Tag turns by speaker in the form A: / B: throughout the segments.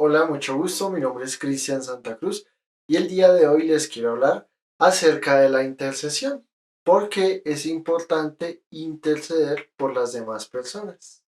A: Hola, mucho gusto. Mi nombre es Cristian Santa Cruz y el día de hoy les quiero hablar acerca de la intercesión, porque es importante interceder por las demás personas.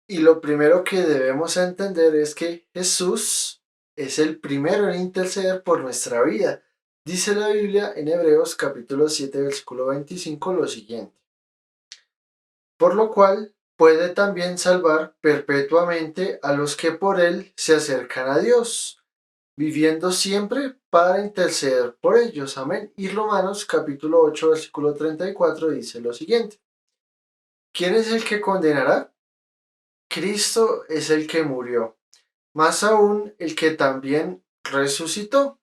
A: Y lo primero que debemos entender es que Jesús es el primero en interceder por nuestra vida. Dice la Biblia en Hebreos capítulo 7 versículo 25 lo siguiente: por lo cual puede también salvar perpetuamente a los que por él se acercan a Dios, viviendo siempre para interceder por ellos. Amén. Y Romanos capítulo 8 versículo 34 dice lo siguiente: ¿quién es el que condenará? Cristo es el que murió, más aún el que también resucitó,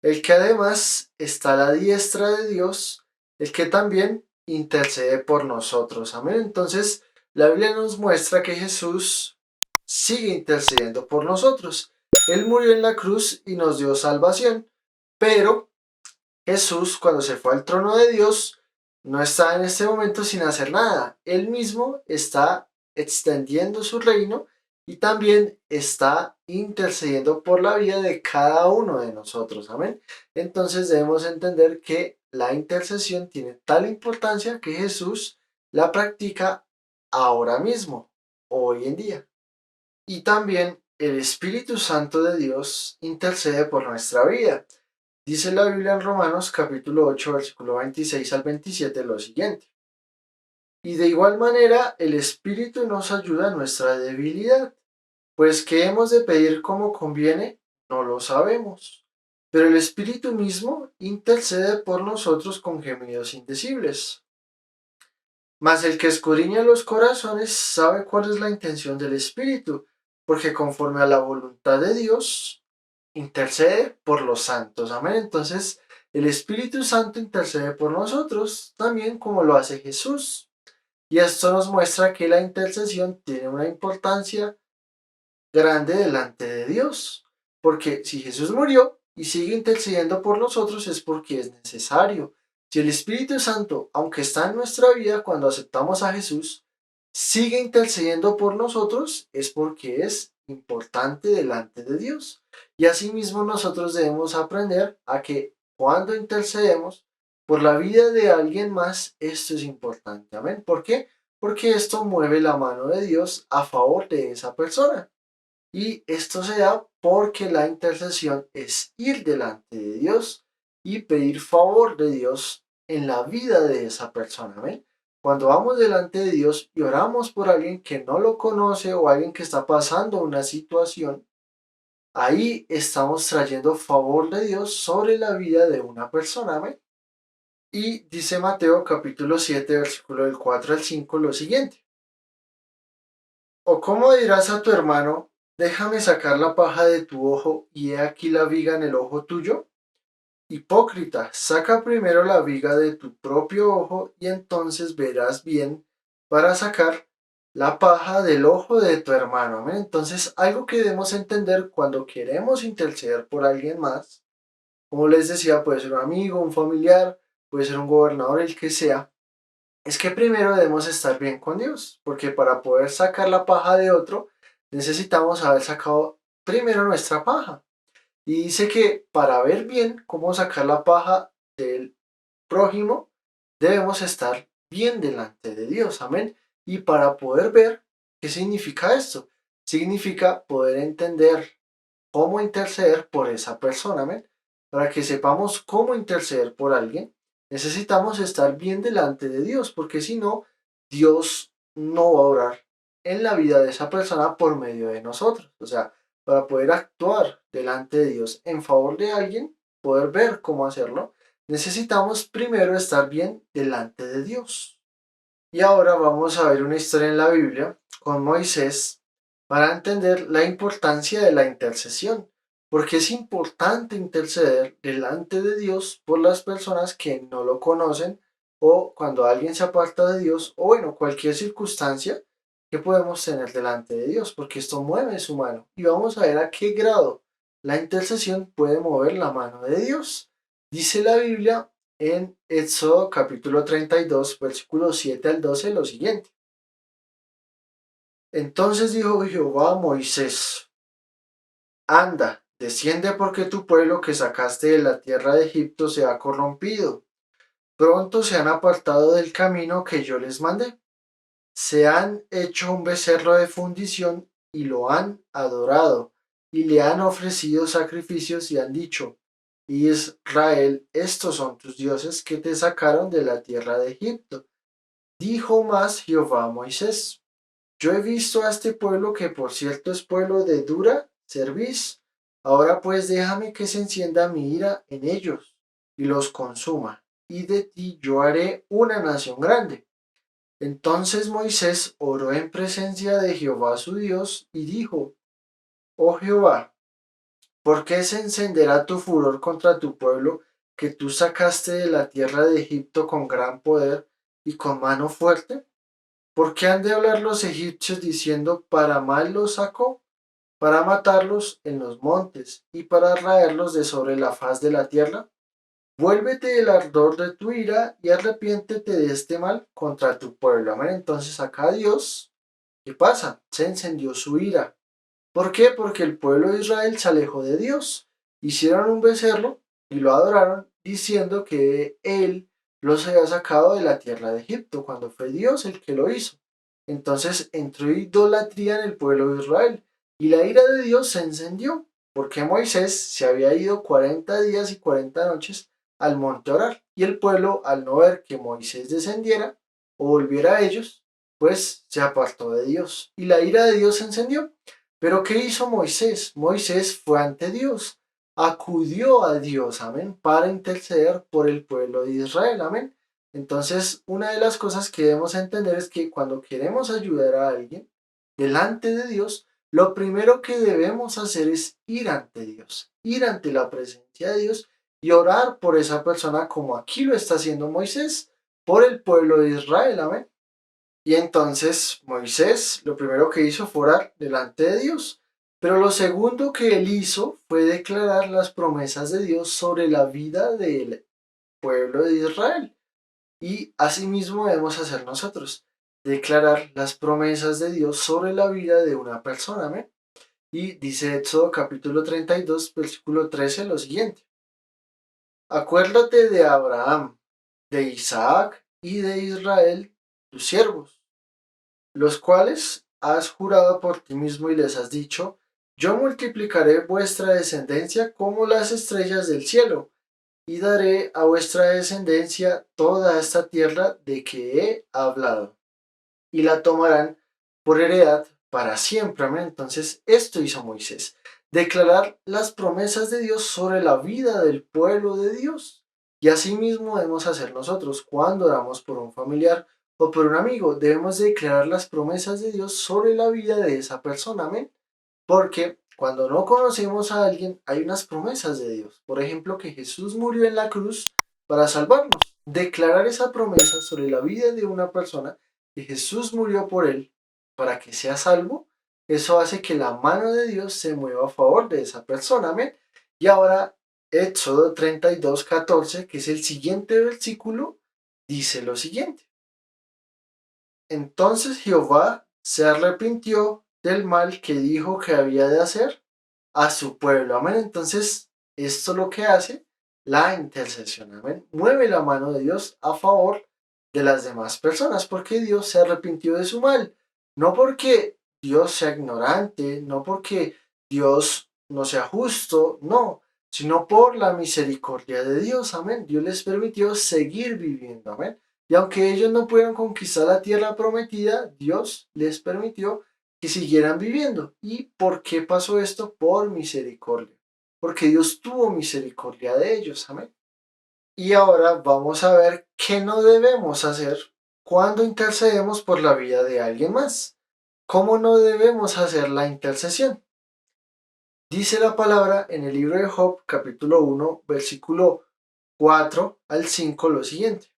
A: el que además está a la diestra de Dios, el que también intercede por nosotros. Amén. Entonces, la Biblia nos muestra que Jesús sigue intercediendo por nosotros. Él murió en la cruz y nos dio salvación, pero Jesús, cuando se fue al trono de Dios, no está en este momento sin hacer nada. Él mismo está extendiendo su reino y también está intercediendo por la vida de cada uno de nosotros. Amén. Entonces debemos entender que la intercesión tiene tal importancia que Jesús la practica ahora mismo, hoy en día. Y también el Espíritu Santo de Dios intercede por nuestra vida. Dice la Biblia en Romanos capítulo 8 versículo 26 al 27 lo siguiente: y de igual manera el Espíritu nos ayuda a nuestra debilidad, pues qué hemos de pedir como conviene, no lo sabemos. Pero el Espíritu mismo intercede por nosotros con gemidos indecibles. Mas el que escudriña los corazones sabe cuál es la intención del Espíritu, porque conforme a la voluntad de Dios intercede por los santos. Amén. Entonces, el Espíritu Santo intercede por nosotros también como lo hace Jesús. Y esto nos muestra que la intercesión tiene una importancia grande delante de Dios. Porque si Jesús murió y sigue intercediendo por nosotros es porque es necesario. Si el Espíritu Santo, aunque está en nuestra vida cuando aceptamos a Jesús, sigue intercediendo por nosotros, es porque es importante delante de Dios. Y asimismo nosotros debemos aprender a que cuando intercedemos por la vida de alguien más, esto es importante. Amén. ¿Por qué? Porque esto mueve la mano de Dios a favor de esa persona. Y esto se da porque la intercesión es ir delante de Dios y pedir favor de Dios en la vida de esa persona. ¿Ven? Cuando vamos delante de Dios y oramos por alguien que no lo conoce o alguien que está pasando una situación, ahí estamos trayendo favor de Dios sobre la vida de una persona. ¿Ven? Y dice Mateo capítulo 7 versículo del 4 al 5 lo siguiente: ¿o cómo dirás a tu hermano, déjame sacar la paja de tu ojo y he aquí la viga en el ojo tuyo? Hipócrita, saca primero la viga de tu propio ojo y entonces verás bien para sacar la paja del ojo de tu hermano. Amén. Entonces, algo que debemos entender cuando queremos interceder por alguien más, como les decía, puede ser un amigo, un familiar, puede ser un gobernador, el que sea, es que primero debemos estar bien con Dios, porque para poder sacar la paja de otro, necesitamos haber sacado primero nuestra paja. Y dice que para ver bien cómo sacar la paja del prójimo, debemos estar bien delante de Dios. Amén. Y para poder ver qué significa esto, significa poder entender cómo interceder por esa persona. Amén. Para que sepamos cómo interceder por alguien, necesitamos estar bien delante de Dios, porque si no, Dios no va a orar en la vida de esa persona por medio de nosotros. O sea, para poder actuar delante de Dios en favor de alguien, poder ver cómo hacerlo, necesitamos primero estar bien delante de Dios. Y ahora vamos a ver una historia en la Biblia con Moisés para entender la importancia de la intercesión, porque es importante interceder delante de Dios por las personas que no lo conocen o cuando alguien se aparta de Dios o bueno, cualquier circunstancia que podemos tener delante de Dios, porque esto mueve su mano. Y vamos a ver a qué grado la intercesión puede mover la mano de Dios. Dice la Biblia en Éxodo capítulo 32, versículos 7 al 12 lo siguiente: entonces dijo Jehová a Moisés, anda, desciende porque tu pueblo que sacaste de la tierra de Egipto se ha corrompido. Pronto se han apartado del camino que yo les mandé. Se han hecho un becerro de fundición y lo han adorado, y le han ofrecido sacrificios y han dicho, Israel, estos son tus dioses que te sacaron de la tierra de Egipto. Dijo más Jehová a Moisés, yo he visto a este pueblo que por cierto es pueblo de dura cerviz. Ahora pues déjame que se encienda mi ira en ellos y los consuma, y de ti yo haré una nación grande. Entonces Moisés oró en presencia de Jehová su Dios y dijo, Oh Jehová, ¿por qué se encenderá tu furor contra tu pueblo que tú sacaste de la tierra de Egipto con gran poder y con mano fuerte? ¿Por qué han de hablar los egipcios diciendo, para mal los sacó? Para matarlos en los montes y para raerlos de sobre la faz de la tierra. Vuélvete del ardor de tu ira y arrepiéntete de este mal contra tu pueblo. Amén. Entonces acá Dios, ¿qué pasa? Se encendió su ira. ¿Por qué? Porque el pueblo de Israel se alejó de Dios. Hicieron un becerro y lo adoraron diciendo que él los había sacado de la tierra de Egipto, cuando fue Dios el que lo hizo. Entonces entró idolatría en el pueblo de Israel y la ira de Dios se encendió, porque Moisés se había ido 40 días y 40 noches al monte a orar, y el pueblo, al no ver que Moisés descendiera o volviera a ellos, pues se apartó de Dios y la ira de Dios se encendió. Pero ¿qué hizo Moisés? Moisés fue ante Dios, acudió a Dios, amén, para interceder por el pueblo de Israel, amén. Entonces, una de las cosas que debemos entender es que cuando queremos ayudar a alguien delante de Dios, lo primero que debemos hacer es ir ante Dios, ir ante la presencia de Dios y orar por esa persona como aquí lo está haciendo Moisés, por el pueblo de Israel, amén. Y entonces Moisés lo primero que hizo fue orar delante de Dios. Pero lo segundo que él hizo fue declarar las promesas de Dios sobre la vida del pueblo de Israel. Y asimismo debemos hacer nosotros, declarar las promesas de Dios sobre la vida de una persona. ¿Me? Y dice Éxodo capítulo 32, versículo 13 lo siguiente. Acuérdate de Abraham, de Isaac y de Israel, tus siervos, los cuales has jurado por ti mismo y les has dicho, yo multiplicaré vuestra descendencia como las estrellas del cielo, y daré a vuestra descendencia toda esta tierra de que he hablado, y la tomarán por heredad para siempre. Amén. Entonces, esto hizo Moisés, declarar las promesas de Dios sobre la vida del pueblo de Dios. Y así mismo debemos hacer nosotros cuando oramos por un familiar o por un amigo. Debemos declarar las promesas de Dios sobre la vida de esa persona. Amén. Porque cuando no conocemos a alguien, hay unas promesas de Dios. Por ejemplo, que Jesús murió en la cruz para salvarnos. Declarar esa promesa sobre la vida de una persona, que Jesús murió por él para que sea salvo, eso hace que la mano de Dios se mueva a favor de esa persona. Amén. Y ahora, Éxodo 32:14, que es el siguiente versículo, dice lo siguiente. Entonces Jehová se arrepintió del mal que dijo que había de hacer a su pueblo. Amén. Entonces, esto lo que hace la intercesión. Amén. Mueve la mano de Dios a favor de las demás personas, porque Dios se arrepintió de su mal. No porque Dios sea ignorante, no porque Dios no sea justo, no, sino por la misericordia de Dios. Amén. Dios les permitió seguir viviendo. Amén. Y aunque ellos no pudieron conquistar la tierra prometida, Dios les permitió que siguieran viviendo. ¿Y por qué pasó esto? Por misericordia. Porque Dios tuvo misericordia de ellos. Amén. Y ahora vamos a ver qué no debemos hacer cuando intercedemos por la vida de alguien más. ¿Cómo no debemos hacer la intercesión? Dice la palabra en el libro de Job, capítulo 1, versículo 4 al 5, lo siguiente.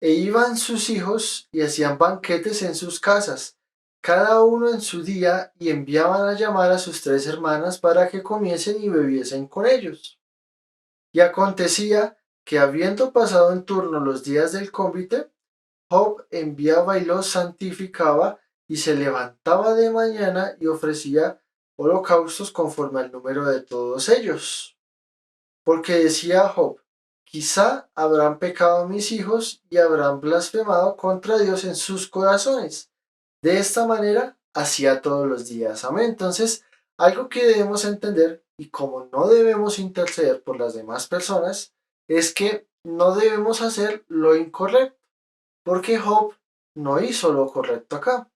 A: E iban sus hijos y hacían banquetes en sus casas, cada uno en su día, y enviaban a llamar a sus 3 hermanas para que comiesen y bebiesen con ellos. Y acontecía que habiendo pasado en turno los días del convite, Job enviaba y los santificaba, y se levantaba de mañana y ofrecía holocaustos conforme al número de todos ellos. Porque decía Job, quizá habrán pecado mis hijos y habrán blasfemado contra Dios en sus corazones. De esta manera hacía todos los días. Amén. Entonces, algo que debemos entender, y como no debemos interceder por las demás personas, es que no debemos hacer lo incorrecto. Porque Job no hizo lo correcto acá.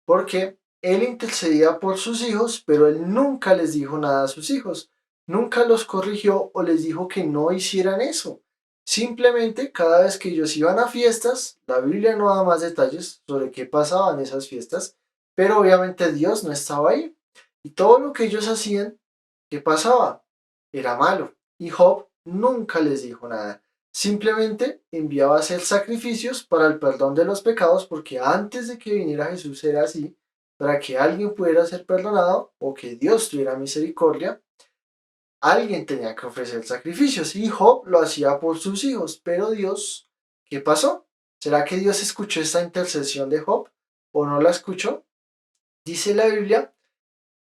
A: Porque él intercedía por sus hijos, pero él nunca les dijo nada a sus hijos. Nunca los corrigió o les dijo que no hicieran eso. Simplemente cada vez que ellos iban a fiestas, la Biblia no da más detalles sobre qué pasaba en esas fiestas, pero obviamente Dios no estaba ahí. Y todo lo que ellos hacían, ¿qué pasaba? Era malo. Y Job nunca les dijo nada. Simplemente enviaba a hacer sacrificios para el perdón de los pecados, porque antes de que viniera Jesús era así, para que alguien pudiera ser perdonado o que Dios tuviera misericordia, alguien tenía que ofrecer sacrificios y Job lo hacía por sus hijos. Pero Dios, ¿qué pasó? ¿Será que Dios escuchó esta intercesión de Job o no la escuchó? Dice la Biblia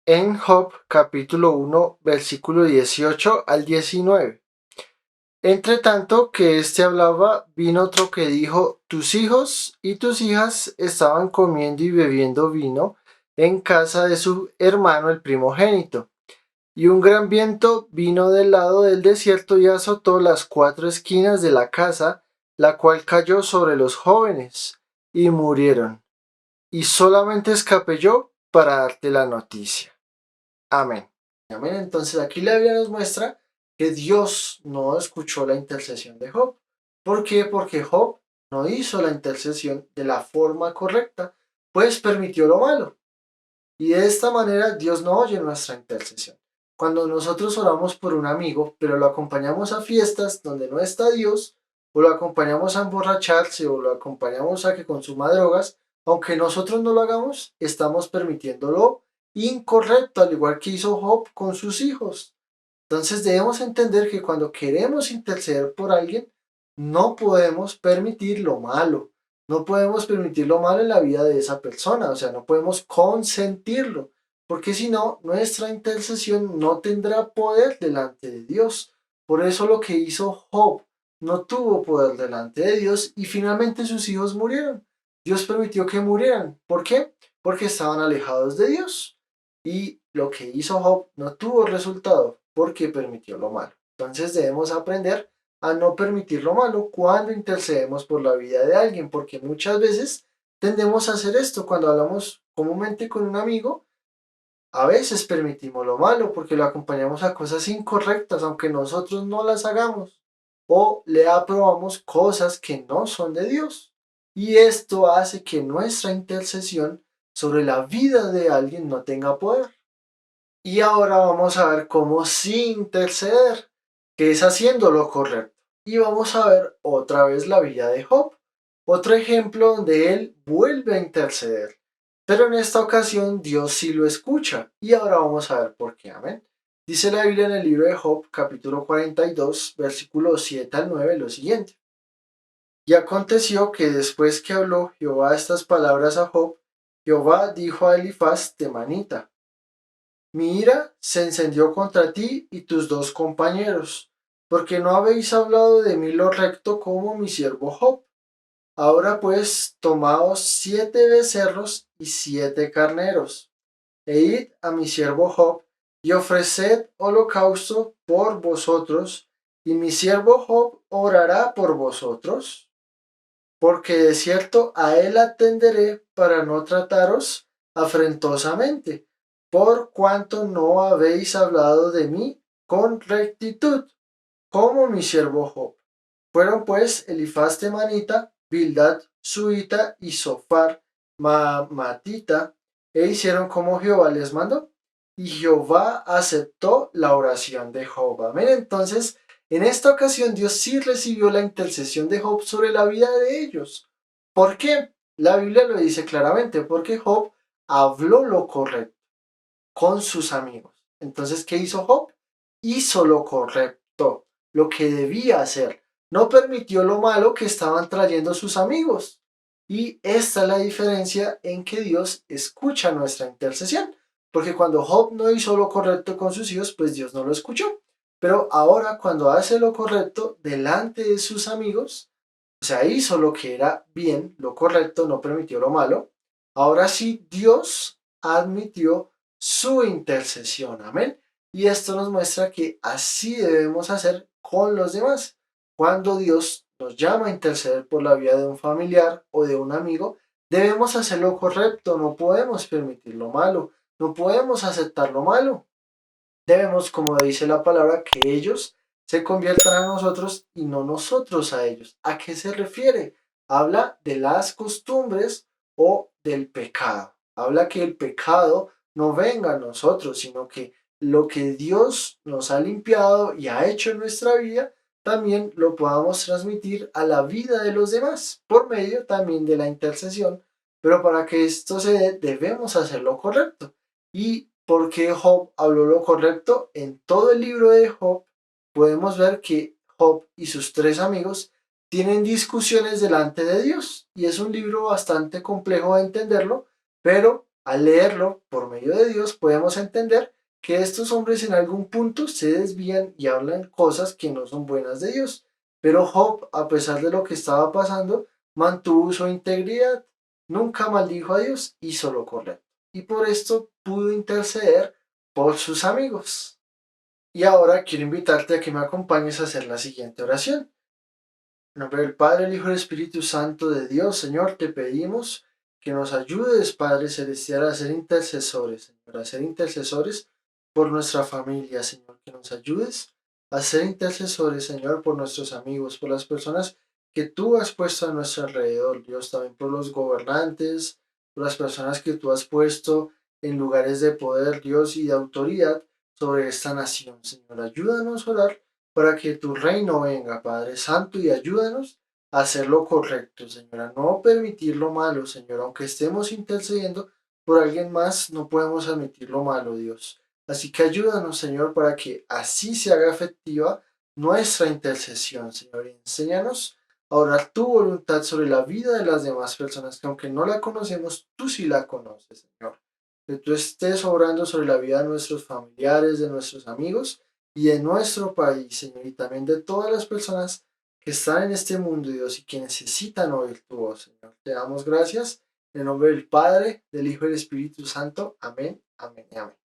A: en Job capítulo 1 versículo 18 al 19. Entre tanto que éste hablaba, vino otro que dijo, tus hijos y tus hijas estaban comiendo y bebiendo vino en casa de su hermano el primogénito. Y un gran viento vino del lado del desierto y azotó las cuatro esquinas de la casa, la cual cayó sobre los jóvenes, y murieron. Y solamente escapé yo para darte la noticia. Amén. Amén. Entonces aquí la Biblia nos muestra que Dios no escuchó la intercesión de Job. ¿Por qué? Porque Job no hizo la intercesión de la forma correcta, pues permitió lo malo. Y de esta manera Dios no oye nuestra intercesión. Cuando nosotros oramos por un amigo, pero lo acompañamos a fiestas donde no está Dios, o lo acompañamos a emborracharse, o lo acompañamos a que consuma drogas, aunque nosotros no lo hagamos, estamos permitiéndolo incorrecto, al igual que hizo Job con sus hijos. Entonces debemos entender que cuando queremos interceder por alguien, no podemos permitir lo malo. No podemos permitir lo malo en la vida de esa persona, o sea, no podemos consentirlo, porque si no, nuestra intercesión no tendrá poder delante de Dios. Por eso lo que hizo Job no tuvo poder delante de Dios y finalmente sus hijos murieron. Dios permitió que murieran. ¿Por qué? Porque estaban alejados de Dios. Y lo que hizo Job no tuvo resultado porque permitió lo malo. Entonces debemos aprender a no permitir lo malo cuando intercedemos por la vida de alguien, porque muchas veces tendemos a hacer esto cuando hablamos comúnmente con un amigo. A veces permitimos lo malo porque lo acompañamos a cosas incorrectas, aunque nosotros no las hagamos, o le aprobamos cosas que no son de Dios. Y esto hace que nuestra intercesión sobre la vida de alguien no tenga poder. Y ahora vamos a ver cómo sí interceder, que es haciendo lo correcto. Y vamos a ver otra vez la vida de Job, otro ejemplo donde él vuelve a interceder. Pero en esta ocasión Dios sí lo escucha. Y ahora vamos a ver por qué. Amén. Dice la Biblia en el libro de Job, capítulo 42, versículos 7 al 9, lo siguiente. Y aconteció que después que habló Jehová estas palabras a Job, Jehová dijo a Elifaz temanita, mi ira se encendió contra ti y tus dos compañeros, porque no habéis hablado de mí lo recto como mi siervo Job. Ahora pues, tomaos 7 becerros y 7 carneros, e id a mi siervo Job, y ofreced holocausto por vosotros, y mi siervo Job orará por vosotros, porque de cierto a él atenderé para no trataros afrentosamente, por cuanto no habéis hablado de mí con rectitud, como mi siervo Job. Fueron pues Elifaz temanita, Bildad suita y Sofar maamatita, e hicieron como Jehová les mandó. Y Jehová aceptó la oración de Job. Amén. Entonces, en esta ocasión Dios sí recibió la intercesión de Job sobre la vida de ellos. ¿Por qué? La Biblia lo dice claramente, porque Job habló lo correcto con sus amigos. Entonces, ¿qué hizo Job? Hizo lo correcto, lo que debía hacer. No permitió lo malo que estaban trayendo sus amigos. Y esta es la diferencia en que Dios escucha nuestra intercesión. porque cuando Job no hizo lo correcto con sus hijos, pues Dios no lo escuchó. Pero ahora cuando hace lo correcto delante de sus amigos, o sea, hizo lo que era bien, lo correcto, no permitió lo malo, ahora sí Dios admitió su intercesión. Amén. Y esto nos muestra que así debemos hacer con los demás. Cuando Dios nos llama a interceder por la vida de un familiar o de un amigo, debemos hacer lo correcto, no podemos permitir lo malo, no podemos aceptar lo malo. Debemos, como dice la palabra, que ellos se conviertan a nosotros y no nosotros a ellos. ¿A qué se refiere? Habla de las costumbres o del pecado. Habla que el pecado no venga a nosotros, sino que lo que Dios nos ha limpiado y ha hecho en nuestra vida, también lo podamos transmitir a la vida de los demás, por medio también de la intercesión. Pero para que esto se dé, debemos hacer lo correcto. Y porque Job habló lo correcto, en todo el libro de Job podemos ver que Job y sus tres amigos tienen discusiones delante de Dios. Y es un libro bastante complejo de entenderlo, pero al leerlo por medio de Dios podemos entender que estos hombres en algún punto se desvían y hablan cosas que no son buenas de Dios. Pero Job, a pesar de lo que estaba pasando, mantuvo su integridad, nunca maldijo a Dios, hizo lo correcto. Y por esto pudo interceder por sus amigos. Y ahora quiero invitarte a que me acompañes a hacer la siguiente oración. En nombre del Padre, el Hijo y el Espíritu Santo de Dios, Señor, te pedimos que nos ayudes, Padre Celestial, a ser intercesores, Señor, a ser intercesores por nuestra familia, Señor, que nos ayudes a ser intercesores, Señor, por nuestros amigos, por las personas que tú has puesto a nuestro alrededor, Dios, también por los gobernantes, por las personas que tú has puesto en lugares de poder, Dios, y de autoridad sobre esta nación, Señor. Ayúdanos a orar para que tu reino venga, Padre Santo, y ayúdanos a hacer lo correcto, Señor, a no permitir lo malo, Señor, aunque estemos intercediendo por alguien más, no podemos admitir lo malo, Dios. Así que ayúdanos, Señor, para que así se haga efectiva nuestra intercesión, Señor. Enséñanos a orar tu voluntad sobre la vida de las demás personas, que aunque no la conocemos, tú sí la conoces, Señor. Que tú estés obrando sobre la vida de nuestros familiares, de nuestros amigos, y de nuestro país, Señor, y también de todas las personas que están en este mundo, Dios, y que necesitan oír tu voz, Señor. Te damos gracias en el nombre del Padre, del Hijo y del Espíritu Santo. Amén, amén y amén.